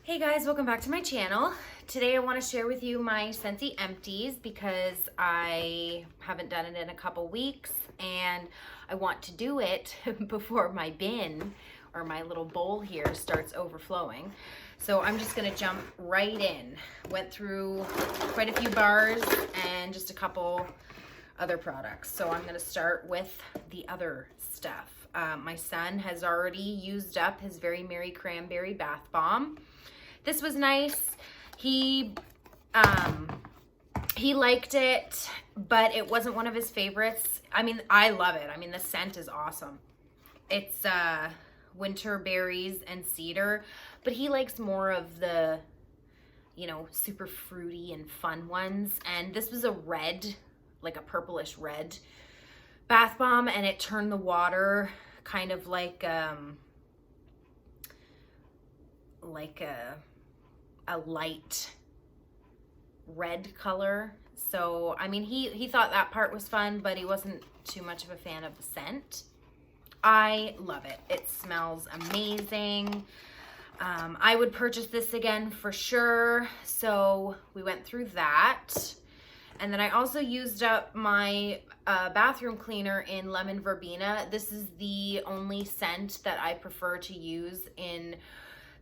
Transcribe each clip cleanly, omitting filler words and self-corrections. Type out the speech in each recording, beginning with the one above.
Hey guys, welcome back to my channel. Today I want to share with you my Scentsy Empties because I haven't done it in a couple weeks and I want to do it before my bin or my little bowl here starts overflowing. So I'm just going to jump right in. Went through quite a few bars and just a couple other products. So I'm going to start with the other stuff. My son has already used up his Very Merry Cranberry Bath Bomb. This was nice. He liked it, but it wasn't one of his favorites. I mean, I love it. I mean, the scent is awesome. It's winter berries and cedar, but he likes more of the, super fruity and fun ones. And this was a red, like a purplish red bath bomb, and it turned the water kind of like a light red color. So I mean, he thought that part was fun, but he wasn't too much of a fan of the scent. I love it. It smells amazing. I would purchase this again for sure. So we went through that. And then I also used up my bathroom cleaner in lemon verbena. This is the only scent that I prefer to use in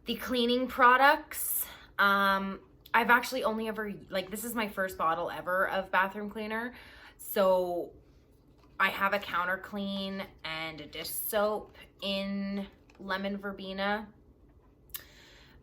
the cleaning products. I've actually only ever, this is my first bottle ever of bathroom cleaner. So I have a counter clean and a dish soap in lemon verbena.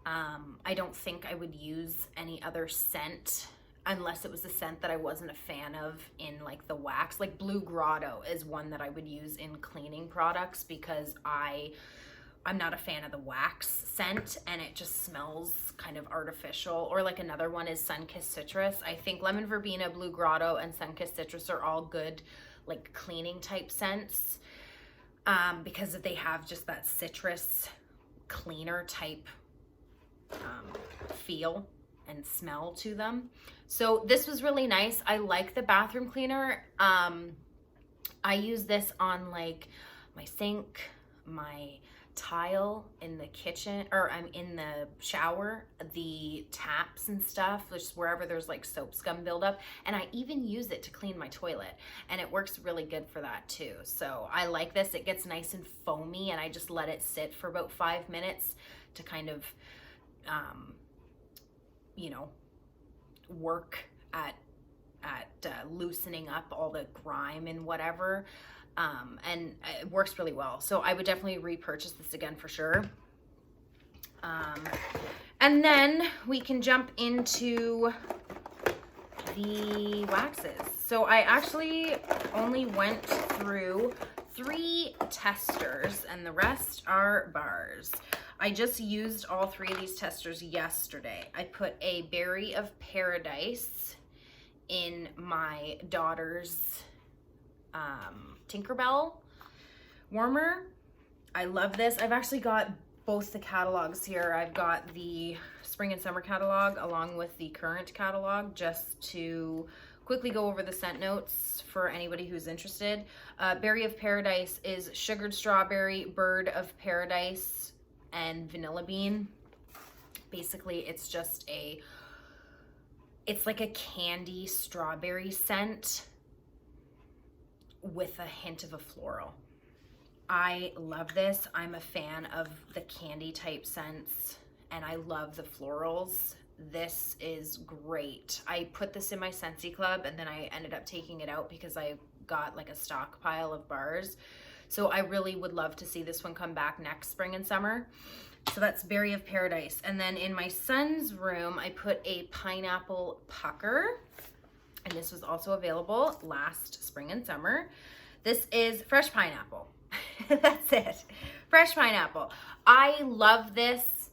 I don't think I would use any other scent unless it was a scent that I wasn't a fan of in like the wax. Like Blue Grotto is one that I would use in cleaning products because I'm not a fan of the wax scent and it just smells kind of artificial. Or like another one is Sunkissed Citrus. I think lemon verbena, Blue Grotto, and Sunkissed Citrus are all good like cleaning type scents because they have just that citrus cleaner type feel and smell to them. So this was really nice. I like the bathroom cleaner. I use this on like my sink, my tile in the kitchen, or I'm in the shower, the taps and stuff, just wherever there's like soap scum buildup. And I even use it to clean my toilet, and it works really good for that too. So I like this. It gets nice and foamy, and I just let it sit for about 5 minutes to kind of work at loosening up all the grime and whatever. And it works really well. So I would definitely repurchase this again for sure. And then we can jump into the waxes. So I actually only went through 3 testers and the rest are bars. I just used all 3 of these testers yesterday. I put a Berry of Paradise in my daughter's Tinkerbell warmer. I love this. I've actually got both the catalogs here. I've got the spring and summer catalog along with the current catalog just to quickly go over the scent notes for anybody who's interested. Berry of Paradise is sugared strawberry, bird of paradise, and vanilla bean. Basically, it's like a candy strawberry scent with a hint of a floral. I love this. I'm a fan of the candy type scents and I love the florals. This is great. I put this in my Scentsy Club and then I ended up taking it out because I got like a stockpile of bars. So I really would love to see this one come back next spring and summer. So that's Berry of Paradise. And then in my son's room, I put a pineapple pucker. And this was also available last spring and summer. This is fresh pineapple. That's it. Fresh pineapple. I love this.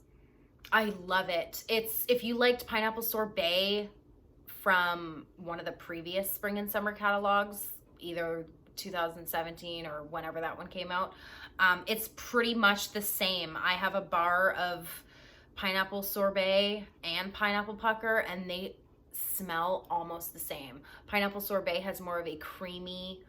I love it. If you liked pineapple sorbet from one of the previous spring and summer catalogs, either 2017 or whenever that one came out, it's pretty much the same. I have a bar of pineapple sorbet and pineapple pucker, and they smell almost the same. Pineapple sorbet has more of a creamy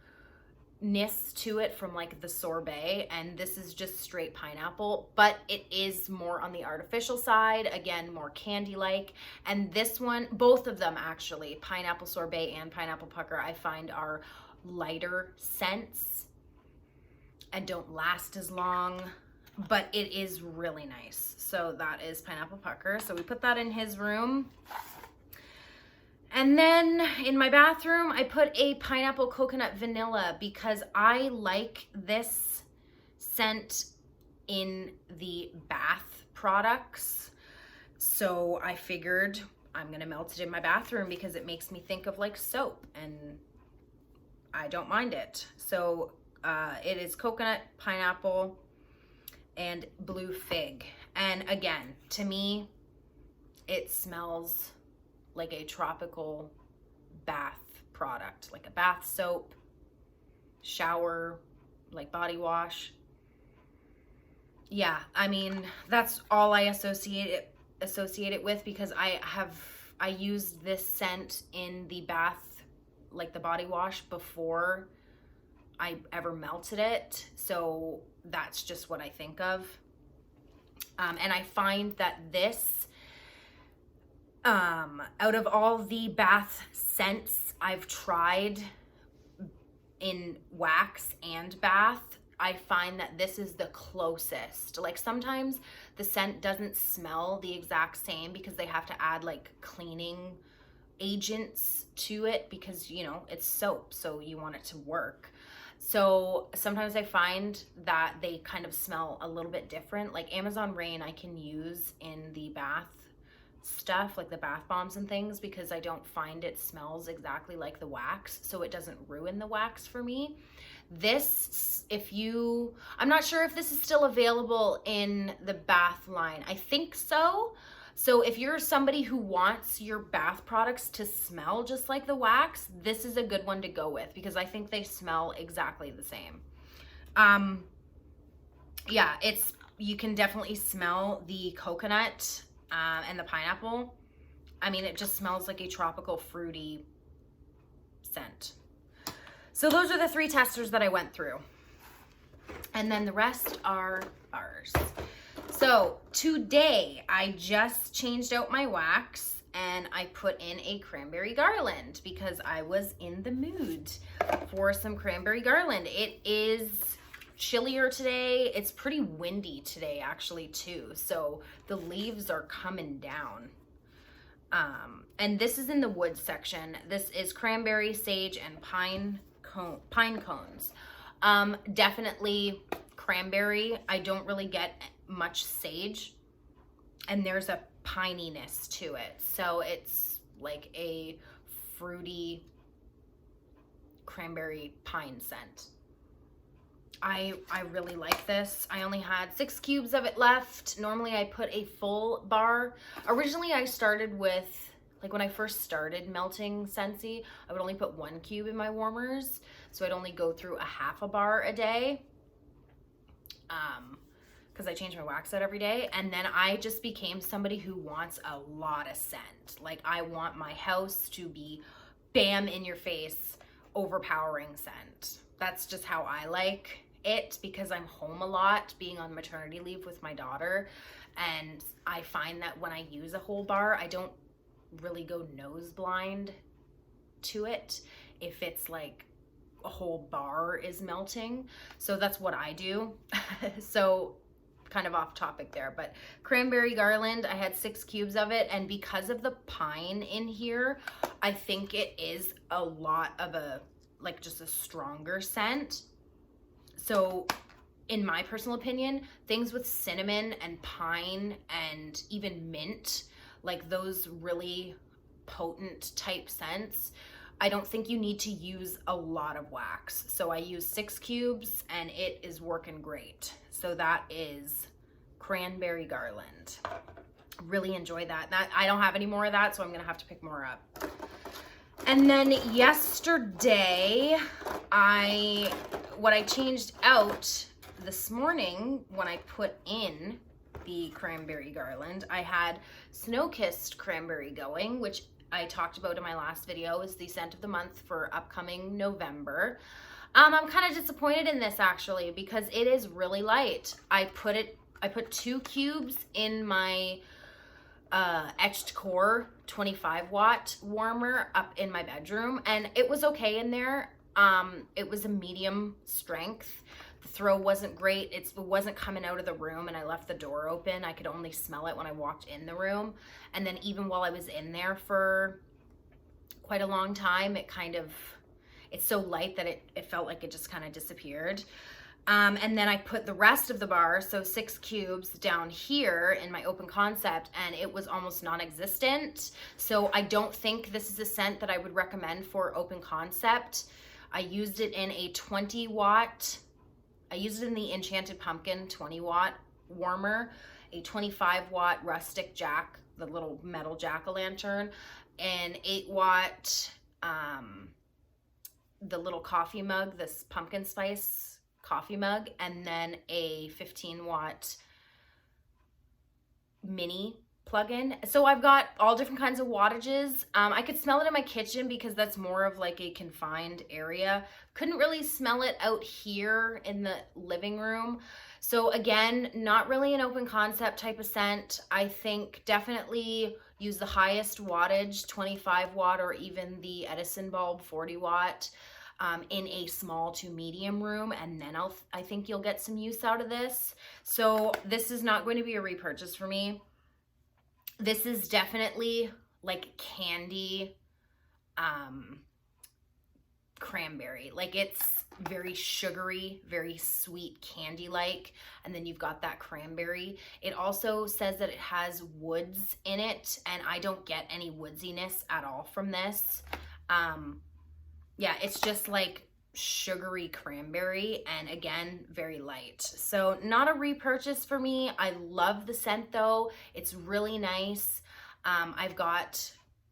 ness to it from like the sorbet, and this is just straight pineapple, but it is more on the artificial side, again, more candy like. And this one, both of them actually, pineapple sorbet and pineapple pucker, I find are lighter scents and don't last as long, but it is really nice. So that is pineapple pucker. So we put that in his room. And then in my bathroom, I put a pineapple coconut vanilla because I like this scent in the bath products. So I figured I'm gonna melt it in my bathroom because it makes me think of like soap, and I don't mind it. So it is coconut, pineapple, and blue fig. And again, to me, it smells like a tropical bath product, like a bath soap, shower, like body wash. Yeah, I mean, that's all I associate it with, because I used this scent in the bath, like the body wash, before I ever melted it. So that's just what I think of. And I find that this, out of all the bath scents I've tried in wax and bath, I find that this is the closest. Like sometimes the scent doesn't smell the exact same because they have to add like cleaning agents to it because, you know, it's soap, so you want it to work. So sometimes I find that they kind of smell a little bit different. Like Amazon Rain I can use in the bath stuff, like the bath bombs and things, because I don't find it smells exactly like the wax, so it doesn't ruin the wax for me. This, I'm not sure if this is still available in the bath line. I think so. So if you're somebody who wants your bath products to smell just like the wax, this is a good one to go with because I think they smell exactly the same. Yeah, you can definitely smell the coconut and the pineapple. I mean, it just smells like a tropical fruity scent. So those are the 3 testers that I went through. And then the rest are ours. So today I just changed out my wax and I put in a cranberry garland because I was in the mood for some cranberry garland. It is chillier today. It's pretty windy today actually too. So the leaves are coming down. And this is in the wood section. This is cranberry, sage, and pine cones. Definitely cranberry. I don't really get much sage, and there's a pininess to it. So it's like a fruity cranberry pine scent. I really like this. I only had 6 cubes of it left. Normally I put a full bar. Originally I started with, like when I first started melting Scentsy, I would only put 1 cube in my warmers. So I'd only go through a half a bar a day. Because I change my wax out every day. And then I just became somebody who wants a lot of scent. Like I want my house to be bam in your face, overpowering scent. That's just how I like it because I'm home a lot, being on maternity leave with my daughter. And I find that when I use a whole bar, I don't really go nose blind to it if it's like a whole bar is melting. So that's what I do. So kind of off topic there, but cranberry garland, I had 6 cubes of it, and because of the pine in here, I think it is a lot of a, like just a stronger scent. So in my personal opinion, things with cinnamon and pine and even mint, like those really potent type scents, I don't think you need to use a lot of wax. So I use 6 cubes and it is working great. So that is cranberry garland. Really enjoy that. I don't have any more of that, so I'm gonna have to pick more up. And then yesterday, what I changed out this morning when I put in the cranberry garland, I had Snow-Kissed Cranberry going, which I talked about in my last video is the scent of the month for upcoming November. I'm kind of disappointed in this actually because it is really light. I put 2 cubes in my etched core 25 watt warmer up in my bedroom, and it was okay in there. It was a medium strength. The throw wasn't great. It wasn't coming out of the room, and I left the door open. I could only smell it when I walked in the room. And then even while I was in there for quite a long time, it's so light that it felt like it just kind of disappeared. And then I put the rest of the bar, so 6 cubes, down here in my open concept, and it was almost non-existent. So I don't think this is a scent that I would recommend for open concept. I used it in a 20 watt, I used it in the Enchanted Pumpkin 20 watt warmer, a 25 watt rustic jack, the little metal jack-o'-lantern, an 8 watt, the little coffee mug, this pumpkin spice coffee mug, and then a 15 watt mini plug-in. So I've got all different kinds of wattages. I could smell it in my kitchen because that's more of like a confined area. Couldn't really smell it out here in the living room. So again, not really an open concept type of scent. I think definitely use the highest wattage, 25 watt, or even the Edison bulb 40 watt. In a small to medium room, and then I think you'll get some use out of this. So this is not going to be a repurchase for me. This is definitely like candy cranberry. Like, it's very sugary, very sweet candy-like, and then you've got that cranberry. It also says that it has woods in it, and I don't get any woodsiness at all from this. Yeah, it's just like sugary cranberry, and again, very light. So not a repurchase for me. I love the scent though. It's really nice. I've got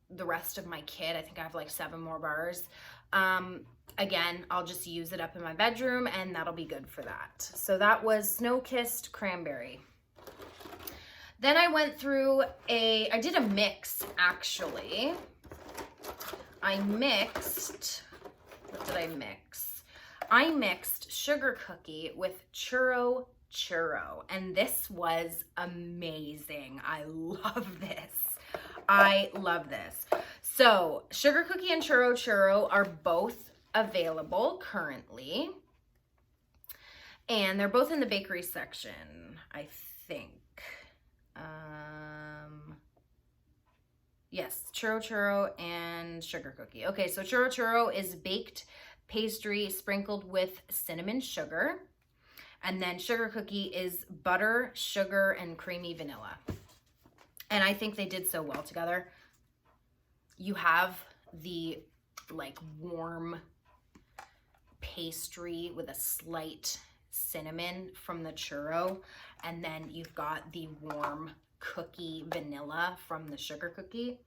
the rest of my kit. I think I have like 7 more bars. Again, I'll just use it up in my bedroom, and that'll be good for that. So that was Snow-Kissed Cranberry. Then I went through I did a mix actually. I mixed, what did I mix? I mixed Sugar Cookie with Churro, and this was amazing. I love this. I love this. So Sugar Cookie and Churro are both available currently, and they're both in the bakery section, I think. Yes, Churro and Sugar Cookie. Okay, so Churro is baked pastry sprinkled with cinnamon sugar. And then Sugar Cookie is butter, sugar, and creamy vanilla. And I think they did so well together. You have the like warm pastry with a slight cinnamon from the churro, and then you've got the warm cookie vanilla from the Sugar Cookie.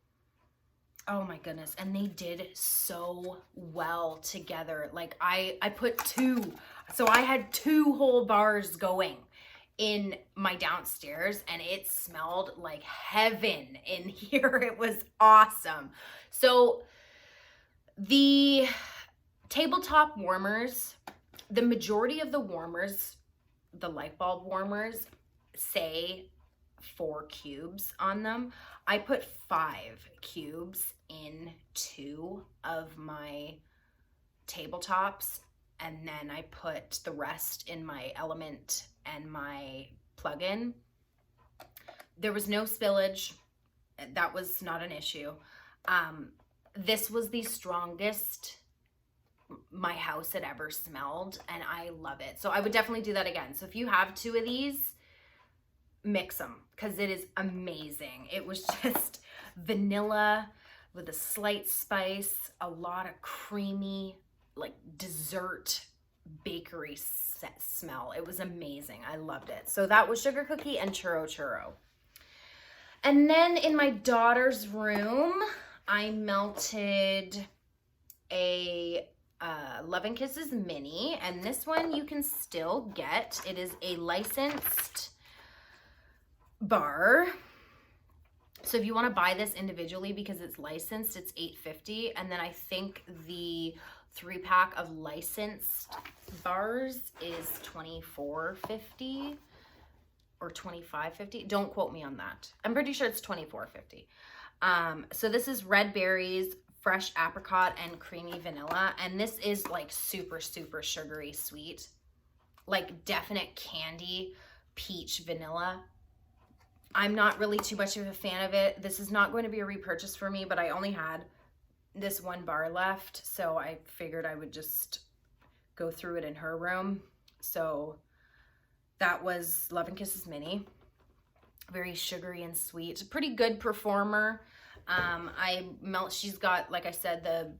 Oh my goodness, and they did so well together. Like I put 2, so I had 2 whole bars going in my downstairs, and it smelled like heaven in here. It was awesome. So the tabletop warmers, the majority of the warmers, the light bulb warmers, say 4 cubes on them. I put 5 cubes in 2 of my tabletops, and then I put the rest in my Element and my plug-in. There was no spillage. That was not an issue. This was the strongest my house had ever smelled, and I love it. So I would definitely do that again. So if you have 2 of these, mix them, because it is amazing. It was just vanilla with a slight spice, a lot of creamy, like dessert bakery smell. It was amazing. I loved it. So that was Sugar Cookie and Churro. And then in my daughter's room, I melted a Love and Kisses mini, and this one you can still get. It is a licensed bar. So if you want to buy this individually because it's licensed, it's $8.50, and then I think the 3-pack of licensed bars is $24.50 or $25.50. Don't quote me on that. I'm pretty sure it's $24.50. So this is red berries, fresh apricot, and creamy vanilla. And this is like super, super sugary sweet. Like definite candy, peach, vanilla. I'm not really too much of a fan of it. This is not going to be a repurchase for me, but I only had this one bar left, so I figured I would just go through it in her room. So that was Love and Kisses Mini. Very sugary and sweet. Pretty good performer. She's got, like I said, the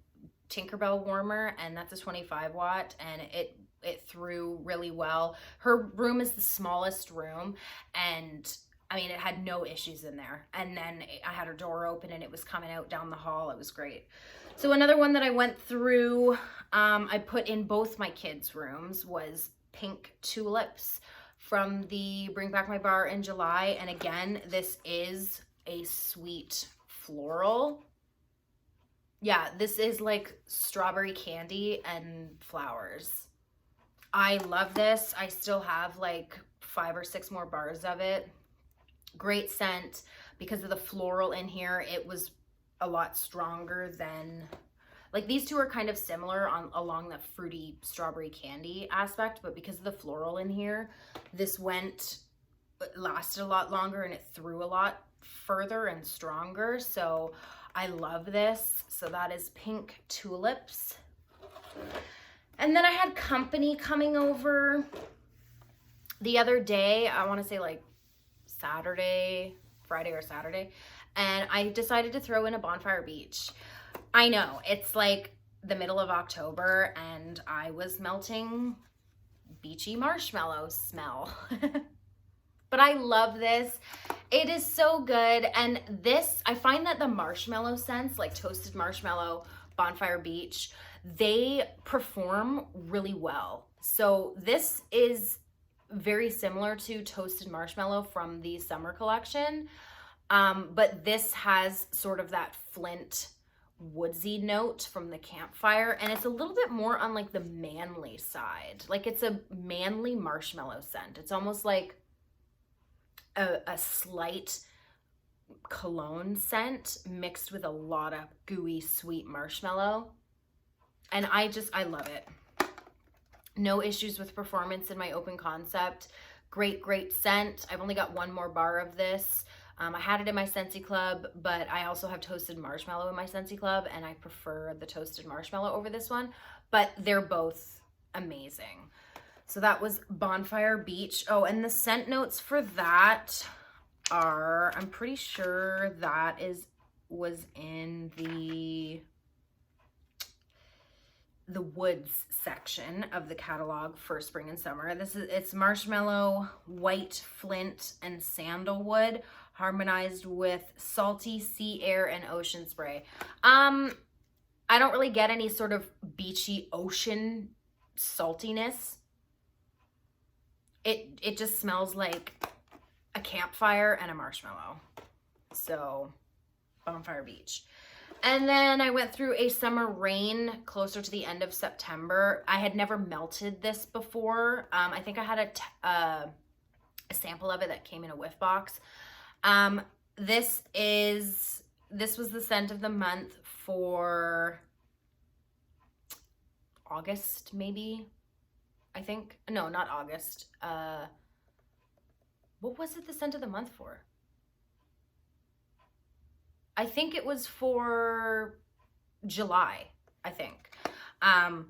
Tinkerbell warmer, and that's a 25 watt, and it threw really well. Her room is the smallest room, and I mean, it had no issues in there. And then I had her door open and it was coming out down the hall. It was great. So another one that I went through, I put in both my kids' rooms, was Pink Tulips from the Bring Back My Bar in July. And again, this is a sweet floral. Yeah, this is like strawberry candy and flowers. I love this. I still have like 5 or 6 more bars of it. Great scent. Because of the floral in here, it was a lot stronger than, like, these two are kind of similar along the fruity strawberry candy aspect, but because of the floral in here, this lasted a lot longer and it threw a lot further and stronger. So I love this. So that is Pink Tulips. And then I had company coming over the other day. I want to say like Friday or Saturday. And I decided to throw in a Bonfire Beach. I know, it's like the middle of October and I was melting beachy marshmallow smell. But I love this. It is so good. And this, I find that the marshmallow scents, like toasted marshmallow, Bonfire Beach, they perform really well. So this is very similar to toasted marshmallow from the summer collection. But this has sort of that Flint woodsy note from the campfire, and it's a little bit more on like the manly side. Like it's a manly marshmallow scent. It's almost like a slight cologne scent mixed with a lot of gooey sweet marshmallow. And I love it. No issues with performance in my open concept. Great scent. I've only got 1 more bar of this. I had it in my Scentsy Club, but I also have toasted marshmallow in my Scentsy Club, and I prefer the toasted marshmallow over this one, but they're both amazing. So that was Bonfire Beach. Oh, and the scent notes for that are, I'm pretty sure that was in the woods section of the catalog for spring and summer. It's marshmallow, white flint, and sandalwood, harmonized with salty sea air and ocean spray. I don't really get any sort of beachy ocean saltiness. It just smells like a campfire and a marshmallow. So, Bonfire Beach. And then I went through a Summer Rain closer to the end of September. I had never melted this before. I think I had a sample of it that came in a whiff box. This was the scent of the month for August, maybe, I think. No, not August. What was it the scent of the month for? I think it was for July, I think. I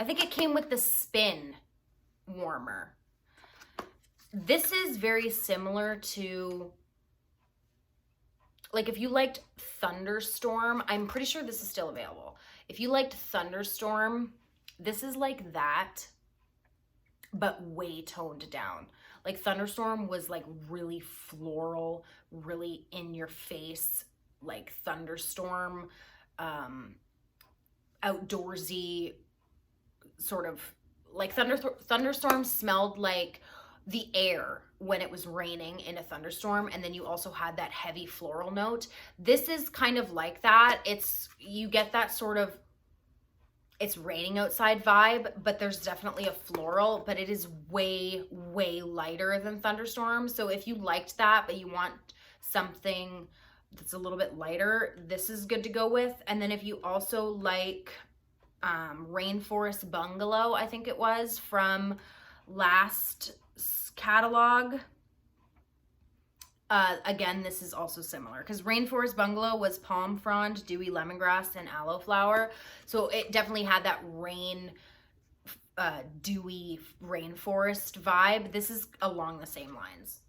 think it came with the Spin warmer. This is very similar to, like, if you liked Thunderstorm, I'm pretty sure this is still available. If you liked Thunderstorm, this is like that, but way toned down. Like Thunderstorm was like really floral, really in your face, like Thunderstorm, outdoorsy, sort of like Thunderstorm smelled like the air when it was raining in a thunderstorm, and then you also had that heavy floral note. This is kind of like that. You get that sort of, it's raining outside vibe, but there's definitely a floral, but it is way, way lighter than thunderstorm. So if you liked that, but you want something that's a little bit lighter, this is good to go with. And then if you also like Rainforest Bungalow, I think it was from last catalog. Again, this is also similar because Rainforest Bungalow was palm frond, dewy lemongrass, and aloe flower. So it definitely had that dewy rainforest vibe. This is along the same lines.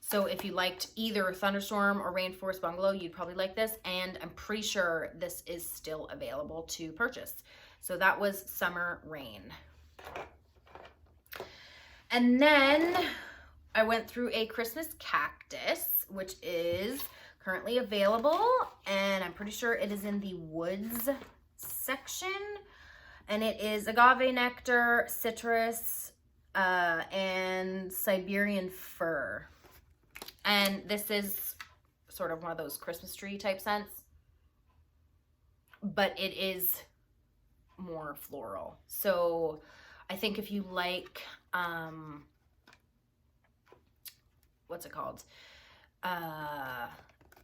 So if you liked either Thunderstorm or Rainforest Bungalow, you'd probably like this. And I'm pretty sure this is still available to purchase. So that was Summer Rain. And then I went through a Christmas cactus, which is currently available, and I'm pretty sure it is in the woods section. And it is agave nectar, citrus, and Siberian fir. And this is sort of one of those Christmas tree type scents, but it is more floral. So I think if you like, what's it called?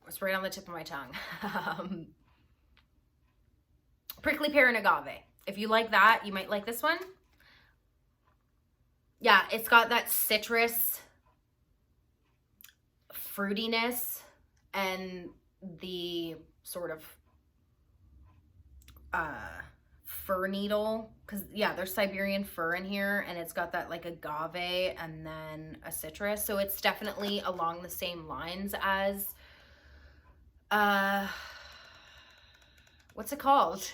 It's right on the tip of my tongue. Prickly pear and agave. If you like that, you might like this one. Yeah, it's got that citrus fruitiness and the sort of fir needle, because yeah, there's Siberian fir in here, and it's got that like agave and then a citrus, so it's definitely along the same lines as what's it called?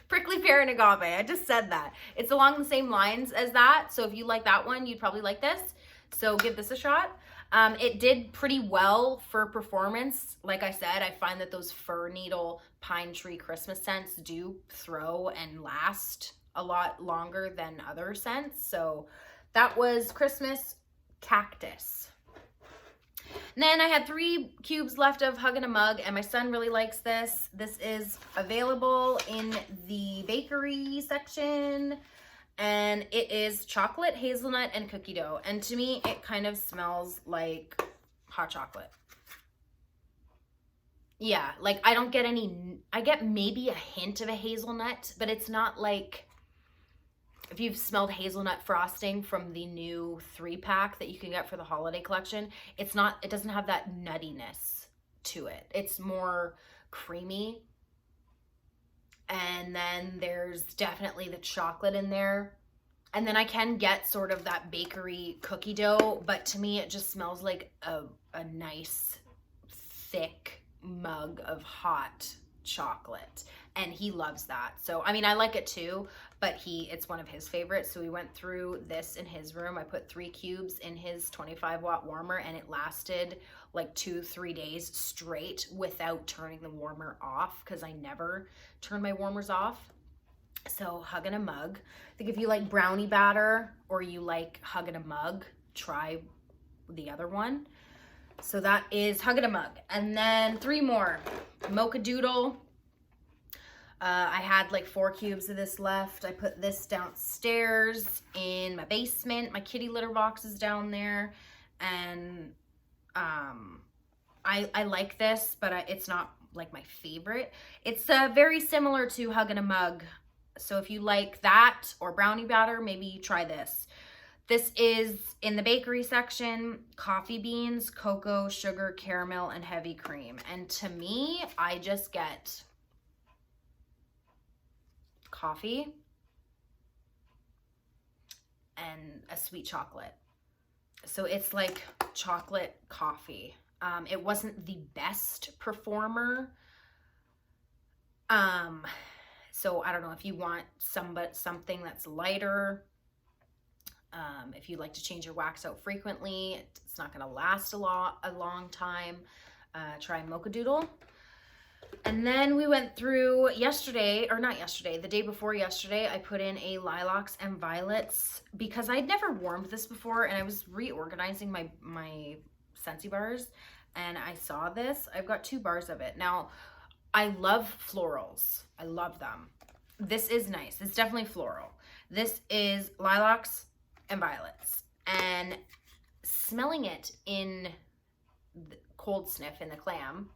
Prickly pear and agave. I just said that. It's along the same lines as that, so if you like that one, you'd probably like this, so give this a shot. It did pretty well for performance. Like I said, I find that those fir needle pine tree Christmas scents do throw and last a lot longer than other scents. So that was Christmas cactus. And then I had 3 cubes left of Hug in a Mug, and my son really likes this. This is available in the bakery section. And it is chocolate, hazelnut, and cookie dough. And to me, it kind of smells like hot chocolate. Yeah, like I don't get I get maybe a hint of a hazelnut, but it's not like, if you've smelled hazelnut frosting from the new 3-pack that you can get for the holiday collection, it doesn't have that nuttiness to it. It's more creamy. And then there's definitely the chocolate in there. And then I can get sort of that bakery cookie dough, but to me it just smells like a nice, thick mug of hot chocolate. And he loves that. So, I mean, I like it too, but it's one of his favorites. So we went through this in his room. I put 3 cubes in his 25-watt warmer, and it lasted like 2-3 days straight without turning the warmer off, because I never turn my warmers off. So Hug in a Mug. I think if you like brownie batter or you like Hug in a Mug, try the other one. So that is Hug in a Mug. And then 3 more. Mocha Doodle. I had like 4 cubes of this left. I put this downstairs in my basement. My kitty litter box is down there. And I like this, but it's not like my favorite. It's very similar to Hug in a Mug. So if you like that or brownie batter, maybe try this. This is in the bakery section, coffee beans, cocoa, sugar, caramel, and heavy cream. And to me, I just get coffee and a sweet chocolate. So it's like chocolate coffee. It wasn't the best performer. So I don't know if you want something that's lighter. If you like to change your wax out frequently, it's not going to last a long time. Try Mocha Doodle. And then we went through yesterday, or not yesterday, the day before yesterday, I put in a lilacs and violets because I'd never warmed this before, and I was reorganizing my Scentsy bars, and I saw this. I've got 2 bars of it. Now, I love florals. I love them. This is nice. It's definitely floral. This is lilacs and violets. And smelling it in the cold sniff in the clam,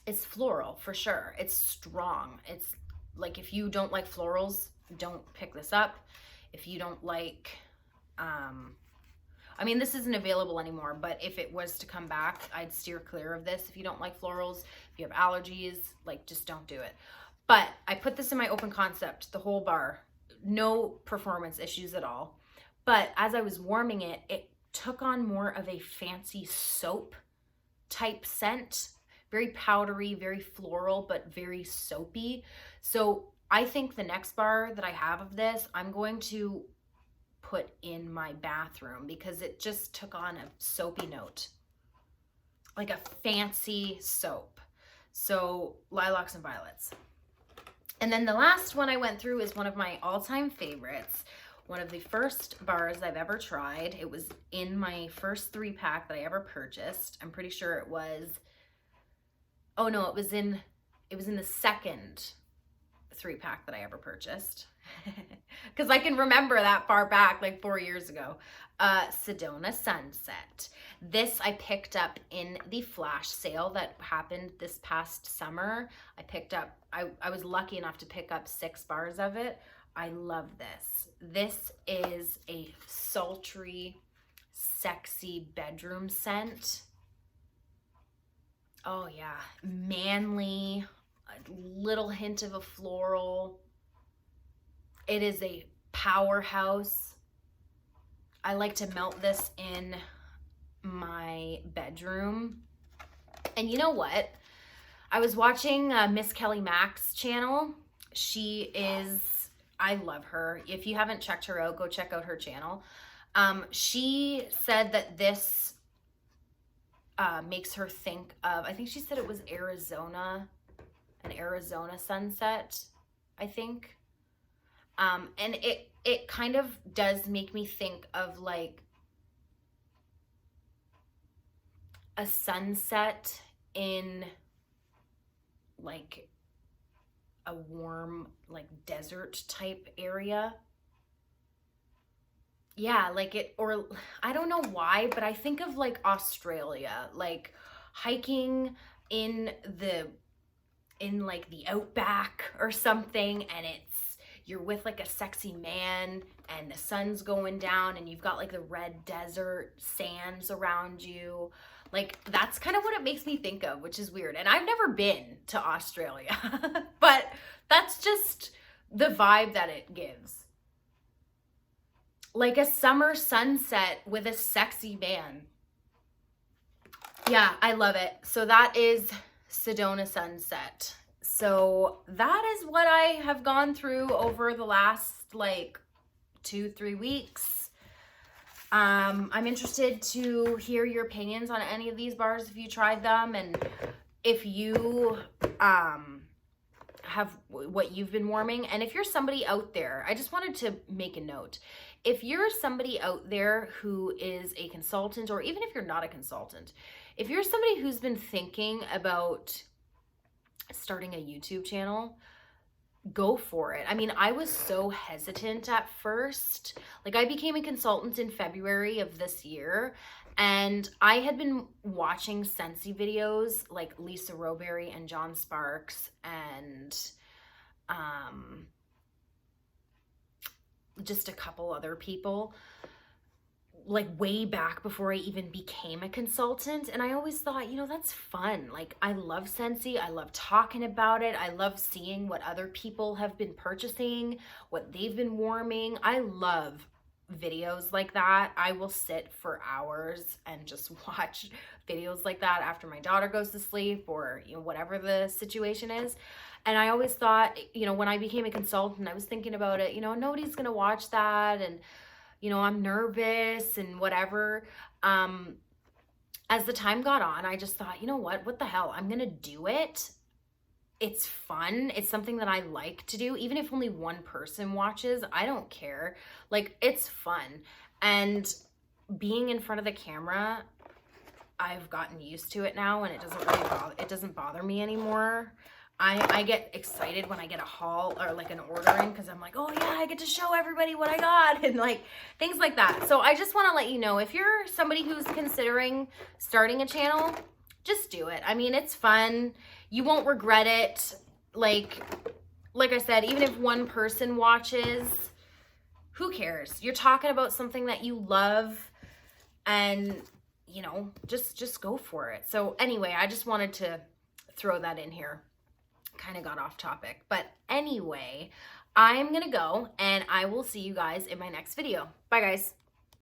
it's floral for sure. It's strong. It's like, if you don't like florals, don't pick this up. If you don't like, I mean, this isn't available anymore, but if it was to come back, I'd steer clear of this. If you don't like florals, if you have allergies, like, just don't do it. But I put this in my open concept, the whole bar, no performance issues at all. But as I was warming it, it took on more of a fancy soap type scent. Very powdery, very floral, but very soapy. So I think the next bar that I have of this, I'm going to put in my bathroom because it just took on a soapy note, like a fancy soap. So lilacs and violets. And then the last one I went through is one of my all-time favorites. One of the first bars I've ever tried. It was in my first 3-pack that I ever purchased. I'm pretty sure it was, oh no, it was in the second 3-pack that I ever purchased. Because I can remember that far back, like 4 years ago. Sedona Sunset. This I picked up in the flash sale that happened this past summer. I picked up, I was lucky enough to pick up 6 bars of it. I love this. This is a sultry, sexy bedroom scent. Oh yeah, manly, a little hint of a floral. It is a powerhouse. I like to melt this in my bedroom. And you know what? I was watching Miss Kelly Mack's channel. She is, I love her. If you haven't checked her out, go check out her channel. She said that this makes her think of, I think she said it was Arizona, an Arizona sunset, I think. And it kind of does make me think of like a sunset in like a warm, like desert type area. Yeah, like it, or I don't know why, but I think of like Australia, like hiking in like the outback or something, and you're with like a sexy man and the sun's going down and you've got like the red desert sands around you. Like, that's kind of what it makes me think of, which is weird. And I've never been to Australia, but that's just the vibe that it gives. Like a summer sunset with a sexy man. Yeah, I love it. So that is Sedona Sunset. So that is what I have gone through over the last like 2-3 weeks. I'm interested to hear your opinions on any of these bars if you tried them, and if you have what you've been warming. And if you're somebody out there, I just wanted to make a note. If you're somebody out there who is a consultant, or even if you're not a consultant, if you're somebody who's been thinking about starting a YouTube channel, go for it. I mean, I was so hesitant at first. Like, I became a consultant in February of this year, and I had been watching Scentsy videos like Lisa Roberry and John Sparks and just a couple other people, like way back before I even became a consultant. And I always thought, you know, that's fun. Like, I love Scentsy. I love talking about it. I love seeing what other people have been purchasing, what they've been warming. I love videos like that. I will sit for hours and just watch videos like that after my daughter goes to sleep, or, you know, whatever the situation is. And I always thought, you know, when I became a consultant, I was thinking about it, you know, nobody's going to watch that. And, you know, I'm nervous and whatever. as the time got on, I just thought, you know what the hell? I'm gonna do it. It's fun. It's something that I like to do. Even if only one person watches, I don't care. Like, it's fun. And being in front of the camera, I've gotten used to it now, and it doesn't bother me anymore. I get excited when I get a haul or like an order in, because I'm like, oh yeah, I get to show everybody what I got, and like things like that. So I just want to let you know, if you're somebody who's considering starting a channel, just do it. I mean, it's fun. You won't regret it. Like I said, even if one person watches, who cares? You're talking about something that you love, and you know, just go for it. So anyway, I just wanted to throw that in here. Kind of got off topic, but anyway, I'm gonna go, and I will see you guys in my next video. Bye guys.